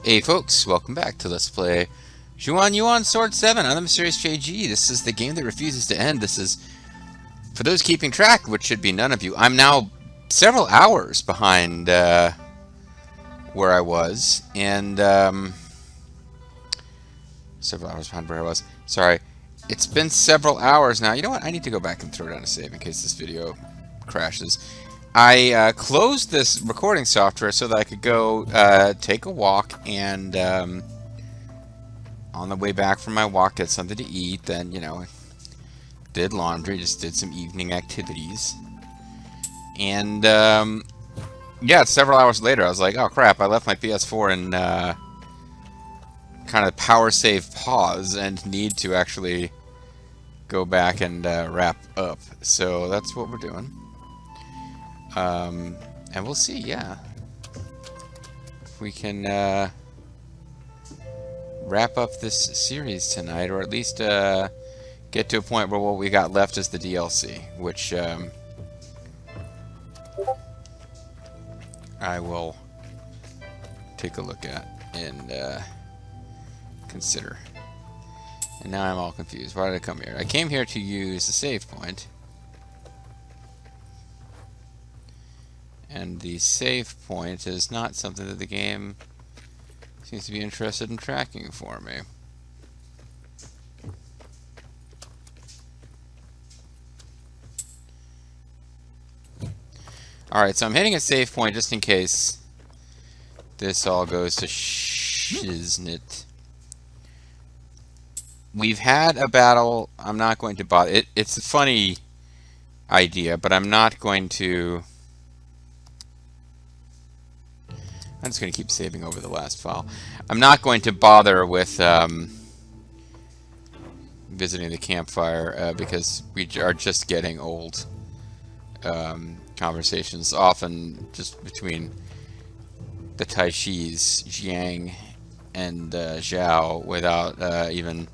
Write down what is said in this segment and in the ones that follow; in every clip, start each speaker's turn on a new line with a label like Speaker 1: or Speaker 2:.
Speaker 1: Hey folks, welcome back to Let's Play Xuan Yuan Sword 7 on the Mysterious JG. This is the game that refuses to end. This is, for those keeping track, which should be none of you, I'm now several hours behind where I was, and several hours behind where I was. Sorry, it's been several hours now. You know what? I need to go back and throw down a save in case this video crashes. I closed this recording software so that I could go take a walk and on the way back from my walk get something to eat. Then, you know, did laundry, just did some evening activities. And yeah, several hours later I was like, oh crap, I left my PS4 in kind of power save pause and need to actually go back and wrap up. So that's what we're doing. And we'll see, yeah, if we can wrap up this series tonight, or at least get to a point where what we got left is the DLC, which I will take a look at and consider. And now I'm all confused. Why did I come here? I came here to use the save point. And the save point is not something that the game seems to be interested in tracking for me. Alright, so I'm hitting a save point just in case this all goes to shiznit. We've had a battle. I'm not going to bother. It's a funny idea, but I'm not going to... I'm just going to keep saving over the last file. I'm not going to bother with visiting the campfire because we are just getting old conversations, often just between the Taishis, Jiang, and Zhao, without even...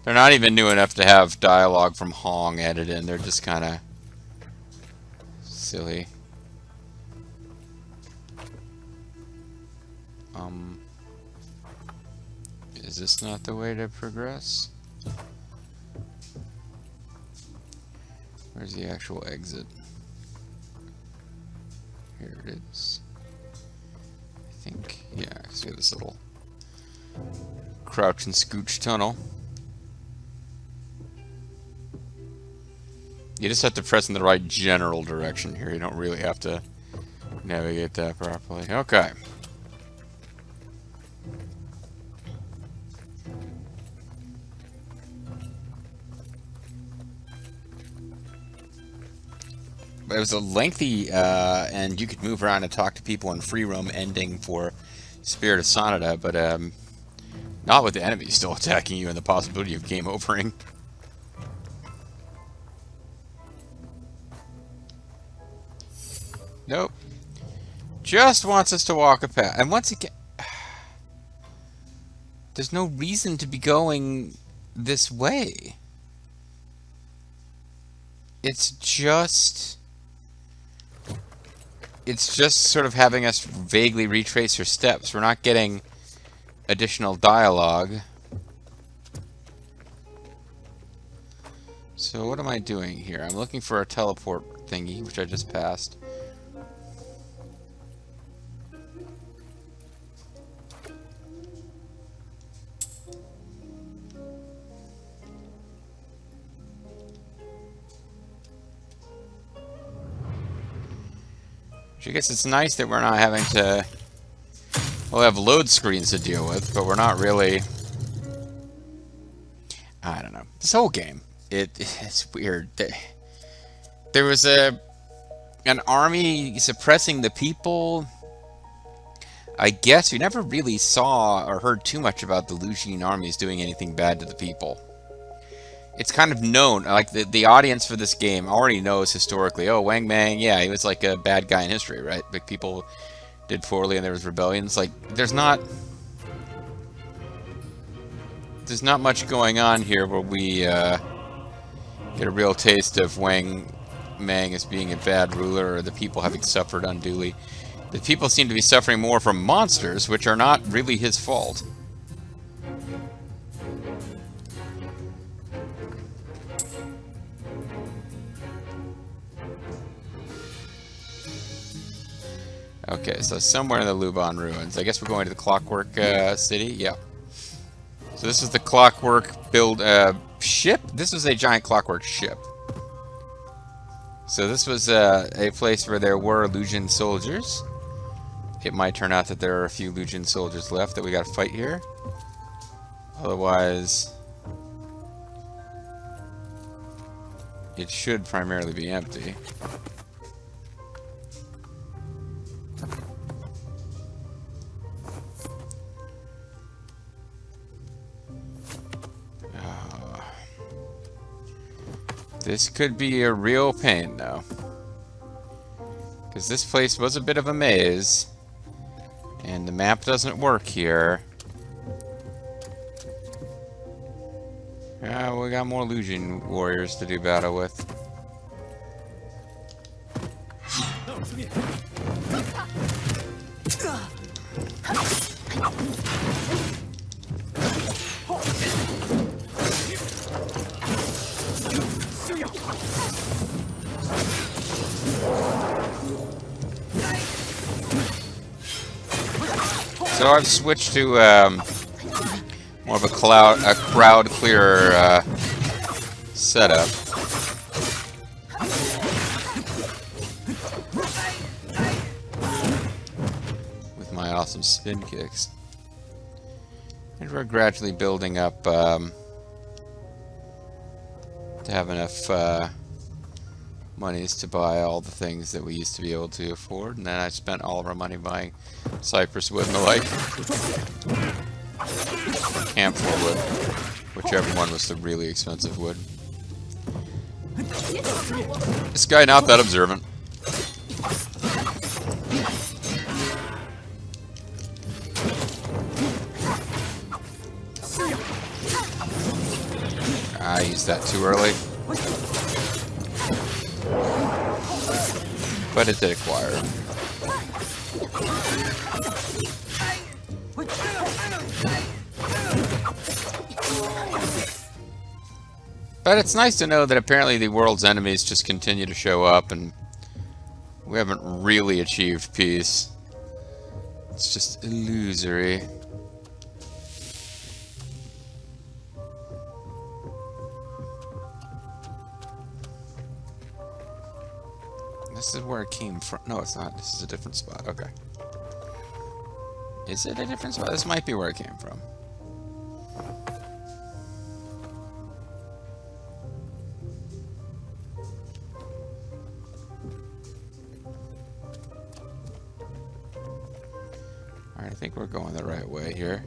Speaker 1: They're not even new enough to have dialogue from Hong added in. They're just kind of silly. Is this not the way to progress? Where's the actual exit? Here it is. I think, yeah, because we have this little crouch and scooch tunnel. You just have to press in the right general direction here. You don't really have to navigate that properly. Okay. It was a lengthy, and you could move around and talk to people in free roam ending for Spirit of Sonata, but not with the enemy still attacking you and the possibility of game overing. Nope. Just wants us to walk a path. And once again, there's no reason to be going this way. It's just sort of having us vaguely retrace your steps. We're not getting additional dialogue. So what am I doing here? I'm looking for a teleport thingy, which I just passed. I guess it's nice that we're not having to... We'll have load screens to deal with, but we're not really... I don't know. This whole game, it's weird. There was an army suppressing the people. I guess we never really saw or heard too much about the Lucian armies doing anything bad to the people. It's kind of known, like the audience for this game already knows historically, oh, Wang Mang, yeah, he was like a bad guy in history, right? Like people did poorly and there was rebellions. Like, there's not much going on here where we get a real taste of Wang Mang as being a bad ruler or the people having suffered unduly. The people seem to be suffering more from monsters, which are not really his fault. Okay, so somewhere in the Luban ruins. I guess we're going to the Clockwork City? Yeah. So this is the Clockwork build ship? This was a giant Clockwork ship. So this was a place where there were Legion soldiers. It might turn out that there are a few Legion soldiers left that we gotta fight here. Otherwise, it should primarily be empty. This could be a real pain, though. Because this place was a bit of a maze. And the map doesn't work here. We got more Legion warriors to do battle with. So I've switched to more of a crowd clearer setup. With my awesome spin kicks. And we're gradually building up to have enough monies to buy all the things that we used to be able to afford, and then I spent all of our money buying cypress wood and the like. Camphor wood, whichever one was the really expensive wood. This guy not that observant. I used that too early. But it did acquire. But it's nice to know that apparently the world's enemies just continue to show up and we haven't really achieved peace. It's just illusory. This is where it came from. No, it's not. This is a different spot. Okay. Is it a different spot? This might be where it came from. Alright, I think we're going the right way here.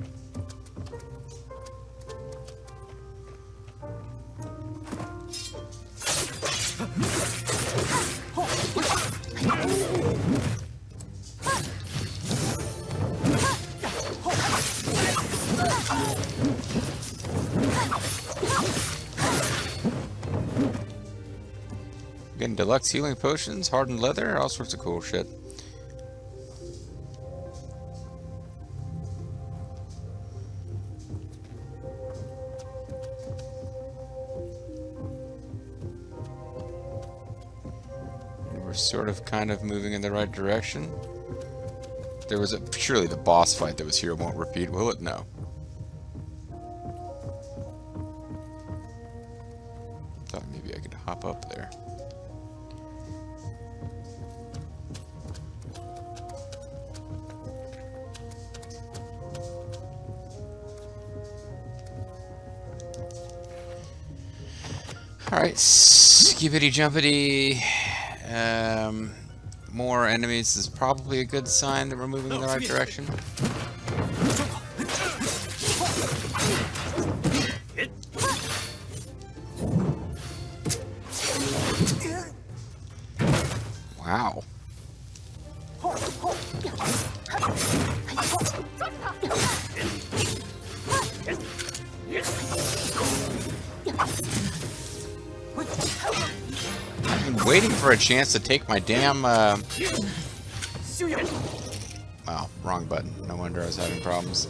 Speaker 1: Getting deluxe healing potions, hardened leather, all sorts of cool shit. And we're sort of kind of moving in the right direction. There was surely the boss fight that was here won't repeat, will it? No. Thought maybe I could hop up there. Alright, skibbity jumpity. More enemies is probably a good sign that we're moving in the right direction. Wow. I'm waiting for a chance to take my damn Wow, wrong button. No wonder I was having problems.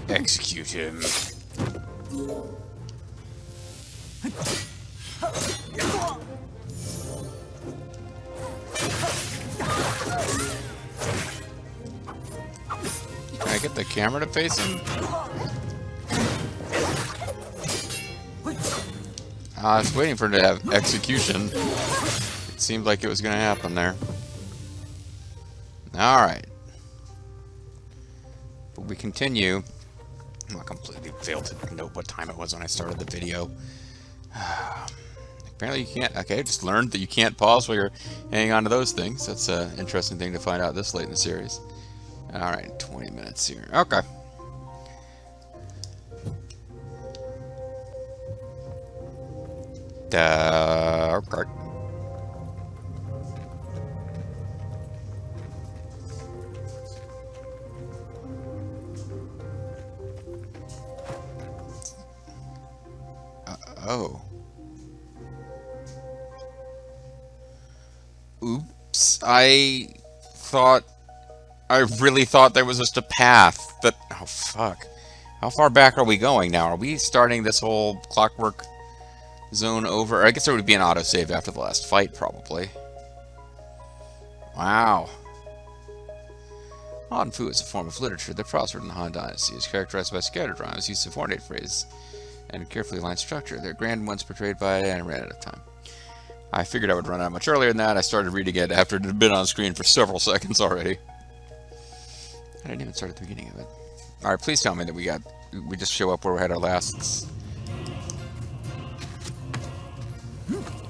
Speaker 1: Execute him. Can I get the camera to face him? I was waiting for it to have execution. It seemed like it was going to happen there. Alright. But we continue. I completely failed to note what time it was when I started the video. Apparently you can't. Okay, just learned that you can't pause while you're hanging on to those things. That's an interesting thing to find out this late in the series. Alright, 20 minutes here. Okay. Okay. Oh. Oops. I really thought there was just a path that... Oh, fuck. How far back are we going now? Are we starting this whole clockwork zone over? I guess there would be an autosave after the last fight, probably. Wow. Han Fu is a form of literature that prospered in the Han Dynasty. It is characterized by scattered rhymes, use of ornate phrases, and carefully aligned structure. They're grand ones portrayed by and ran out of time. I figured I would run out much earlier than that. I started reading it after it had been on screen for several seconds already. I didn't even start at the beginning of it. Alright, please tell me that we just show up where we had our last...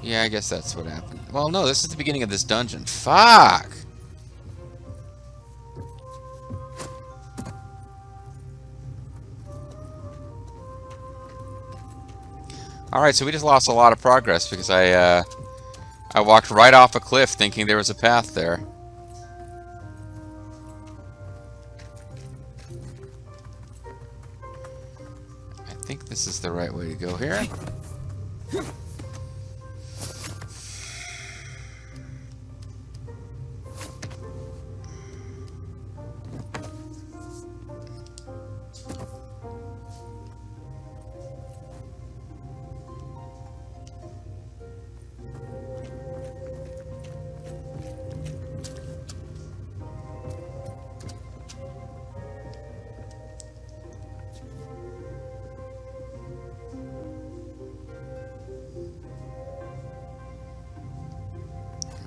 Speaker 1: Yeah, I guess that's what happened. Well, no, this is the beginning of this dungeon. Fuck! Alright, so we just lost a lot of progress because I walked right off a cliff thinking there was a path there. I think this is the right way to go here.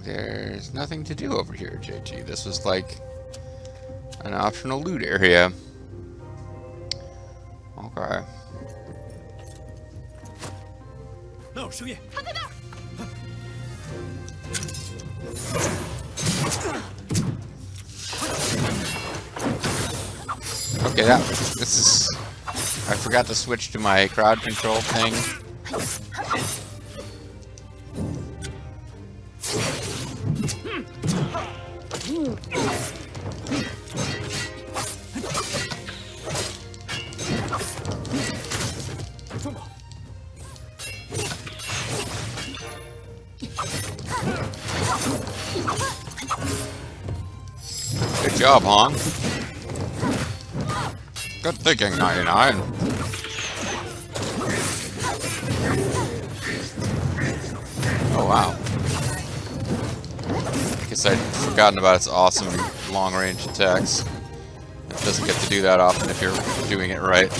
Speaker 1: There's nothing to do over here, JG. This was like an optional loot area. Okay.
Speaker 2: No, Xuan.
Speaker 1: Okay, this is... I forgot to switch to my crowd control thing. Good job, Han. Good thinking, 99. Oh, wow. I guess I'd forgotten about its awesome long-range attacks. It doesn't get to do that often if you're doing it right.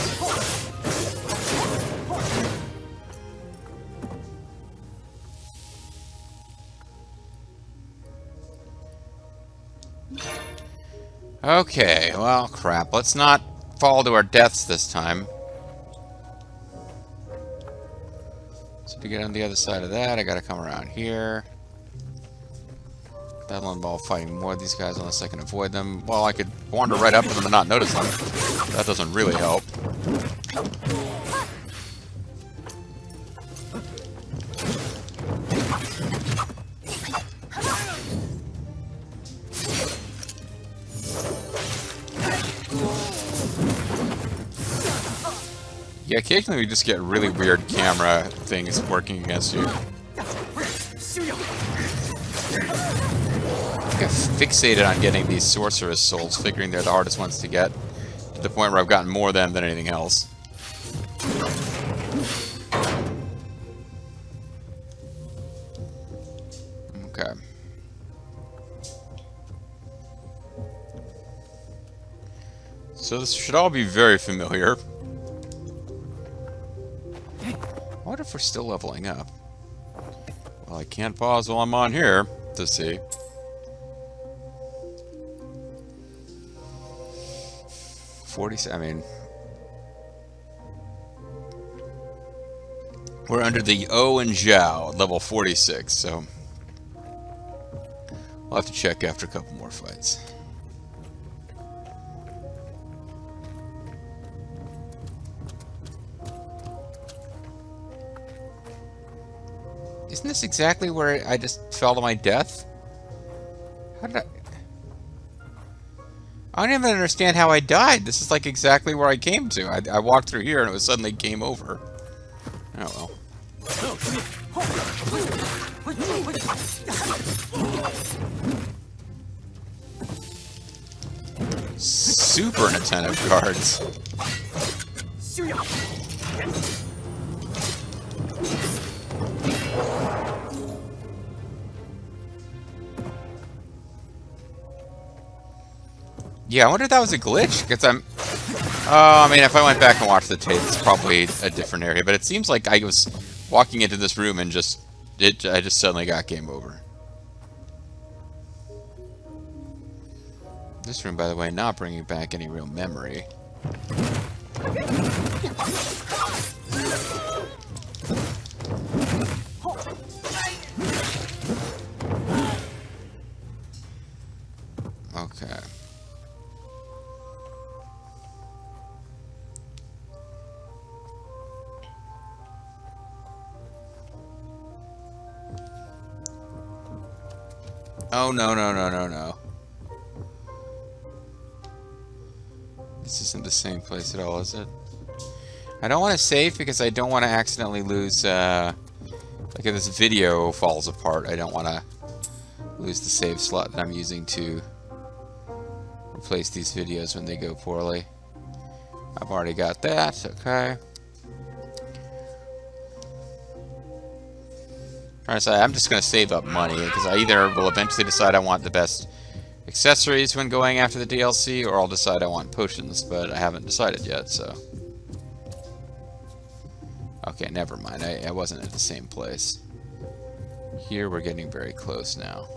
Speaker 1: Okay, well, crap. Let's not fall to our deaths this time. So to get on the other side of that, I gotta come around here. That'll involve fighting more of these guys unless I can avoid them. Well, I could wander right up to them and not notice them. That doesn't really help. Yeah, occasionally we just get really weird camera things working against you. I got fixated on getting these sorceress souls, figuring they're the hardest ones to get, to the point where I've gotten more of them than anything else. Okay. So this should all be very familiar. I wonder if we're still leveling up. Well, I can't pause while I'm on here to see. I mean, we're under the O and Zhao, level 46, so we'll have to check after a couple more fights. Isn't this exactly where I just fell to my death? How did I don't even understand how I died. This is like exactly where I came to. I walked through here and it was suddenly game over. Oh well. Super inattentive guards. Yeah, I wonder if that was a glitch, because I mean, if I went back and watched the tape, it's probably a different area, but it seems like I was walking into this room and I just suddenly got game over. This room, by the way, not bringing back any real memory. Okay. Oh, no, no, no, no, no. This isn't the same place at all, is it? I don't want to save because I don't want to accidentally lose, like if this video falls apart, I don't want to lose the save slot that I'm using to replace these videos when they go poorly. I've already got that, okay. Alright, so I'm just going to save up money, because I either will eventually decide I want the best accessories when going after the DLC, or I'll decide I want potions, but I haven't decided yet, so... Okay, never mind, I wasn't at the same place. Here we're getting very close now.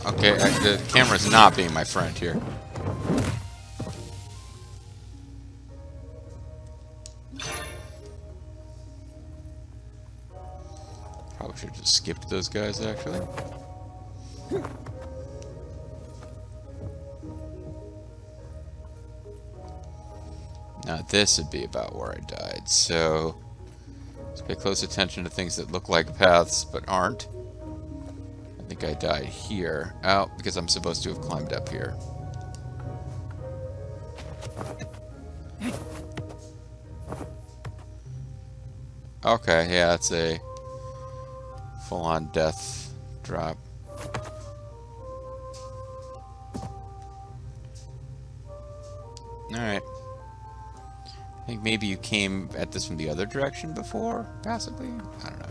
Speaker 1: Okay, the camera's not being my friend here. Probably should have just skipped those guys, actually. Now this would be about where I died, so let's pay close attention to things that look like paths but aren't. I think I died here. Oh, because I'm supposed to have climbed up here. Okay, yeah, it's a full-on death drop. Alright. I think maybe you came at this from the other direction before, possibly? I don't know.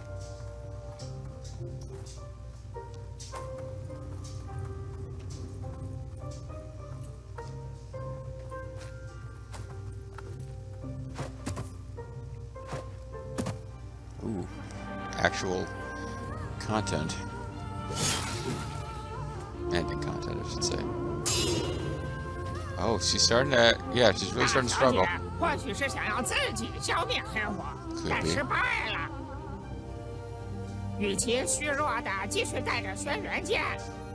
Speaker 1: actual content. Ending content, I should say. Oh, she's starting to... Yeah, she's really starting to struggle. Could be.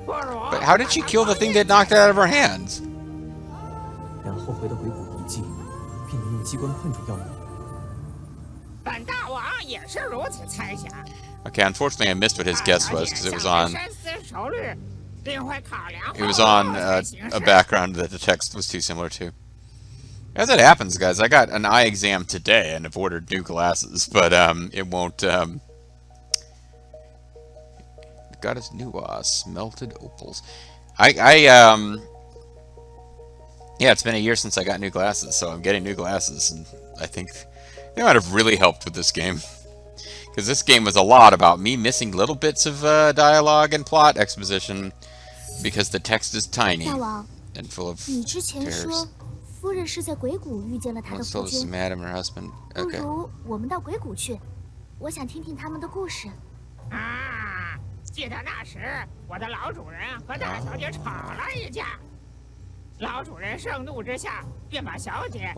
Speaker 1: But how did she kill the thing that knocked it out of her hands? Okay, unfortunately I missed what his guess was because it was on... It was on a background that the text was too similar to. As it happens, guys, I got an eye exam today and have ordered new glasses, but it won't... Got his new melted opals. Yeah, it's been a year since I got new glasses, so I'm getting new glasses, and I think they might have really helped with this game. Because this game was a lot about me missing little bits of dialogue and plot exposition because the text is tiny and full of terrors. Once told us Madam and her husband. Okay. What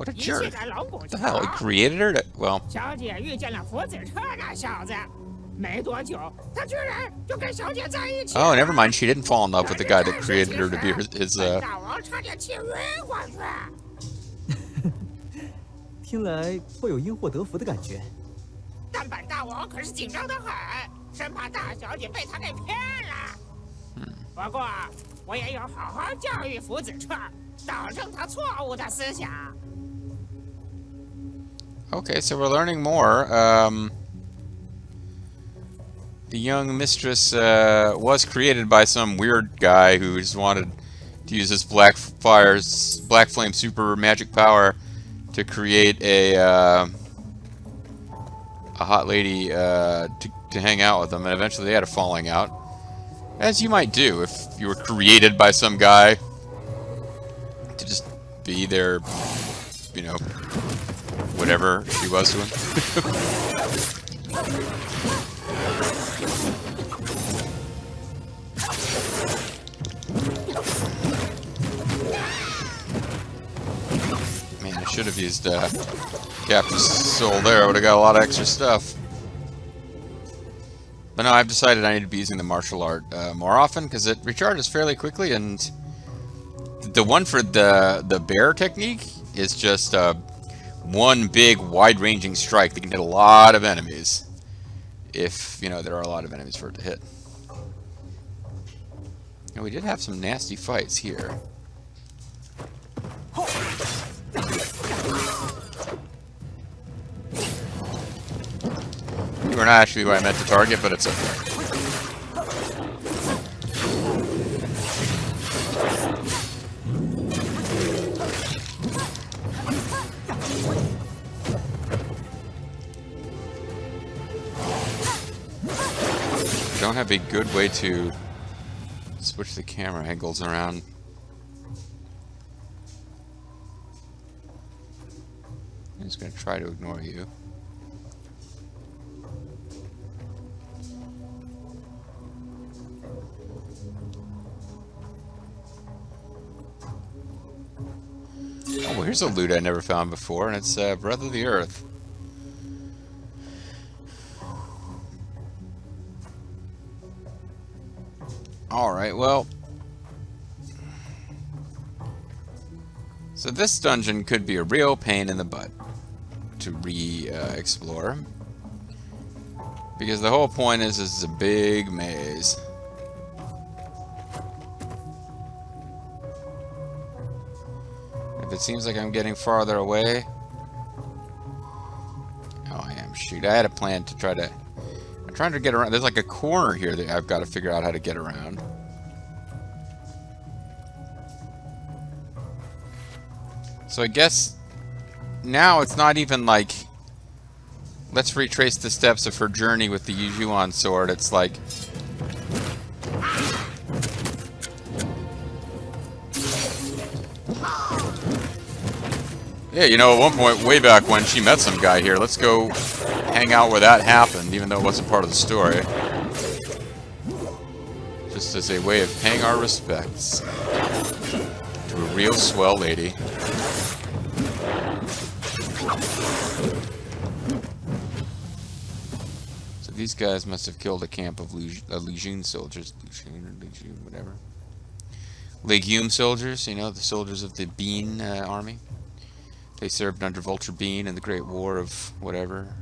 Speaker 1: a jerk. What the hell? He created her to... Well... Oh, never mind. She didn't fall in love with the guy that created her to be his
Speaker 3: 听来颇有因祸得福的感觉。
Speaker 4: 但本大王可是紧张得很，生怕大小姐被他给骗了。不过我也有好好教育福子彻，导正他错误的思想。
Speaker 1: Okay, so we're learning more. The young mistress was created by some weird guy who just wanted to use his black flame super magic power to create a hot lady to hang out with them, and eventually they had a falling out, as you might do if you were created by some guy to just be their, you know, whatever she was to him. Man, I should have used Captain's Soul there. I would have got a lot of extra stuff. But no, I've decided I need to be using the martial art more often because it recharges fairly quickly, and the one for the bear technique is just one big wide-ranging strike that can hit a lot of enemies. If, you know, there are a lot of enemies for it to hit. And we did have some nasty fights here. You were not actually where I meant to target, but it's okay. Don't have a good way to switch the camera angles around. I'm just going to try to ignore you. Oh, well, here's a loot I never found before, and it's Breath of the Earth. Alright, well... So this dungeon could be a real pain in the butt to explore. Because the whole point is it's a big maze. If it seems like I'm getting farther away... Oh, I am. Shoot, I had a plan to try to... I'm trying to get around. There's like a corner here that I've got to figure out how to get around. So I guess now it's not even like, let's retrace the steps of her journey with the Yuan sword. It's like, Yeah, you know, at one point, way back when she met some guy here, let's go hang out where that happened, even though it wasn't part of the story. Just as a way of paying our respects to a real swell lady. So these guys must have killed a camp of Legion soldiers. Legion, whatever. Legume soldiers, you know, the soldiers of the Bean army. They served under Vulture Bean in the Great War of whatever.